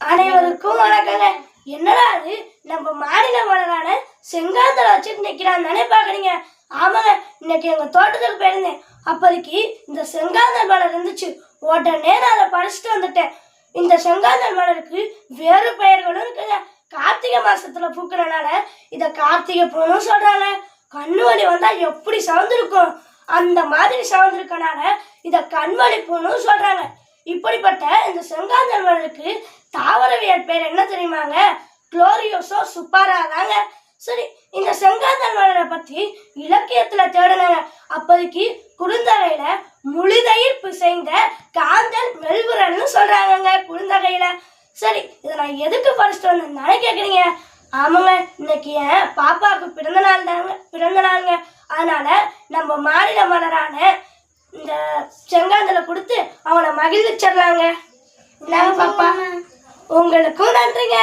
அனைவருக்கும் வணக்கங்க. என்னடா அது நம்ம மாநில மலரான செங்காந்தலை வச்சுட்டு நிற்கிறான்னு தானே பார்க்குறீங்க. ஆமாங்க, இன்னைக்கு எங்கள் தோட்டத்துக்கு போயிருந்தேன். அப்போதைக்கு இந்த செங்காந்தல் மலர் இருந்துச்சு. உடனே நான் அதை பறிச்சுட்டு வந்துட்டேன். இந்த செங்காந்தல் மலருக்கு வேறு பெயர்களும் இருக்குங்க. கார்த்திகை மாசத்துல பூக்கிறனால இதை கார்த்திகை பூன்னு சொல்றாங்க. கண்ணு வலி வந்தா எப்படி சவந்திருக்கும் அந்த மாதிரி சவந்திருக்கனால இதை கண்வழி பூன்னு சொல்றாங்க. இப்படிப்பட்ட இந்த செங்காந்தல் மலருக்கு தாவரவியல் பேர் என்ன தெரியுமாங்க? குளோரியோசோ சுப்பாரா தாங்க. சரி, இந்த செங்காந்தல் மலரை பத்தி இலக்கியத்துல தேடினாங்க. அப்போதைக்கு குறுந்தகையில முழுதயிர் பிசைந்த காந்தல் மெல்புரன்னு சொல்றாங்க குறுந்தகையில. சரி, இதை நான் எதுக்கு பறிச்சுட்டு வந்தேன்னு கேட்குறீங்க. ஆமாங்க, இன்னைக்கு என் பாப்பாவுக்கு பிறந்த நாளுங்க. அதனால நம்ம மாநில மலரான இந்த செங்காந்தலை கொடுத்து அவனை மகிழ்ச்சிடலாங்க. பாப்பா, உங்களுக்கும் நன்றிங்க.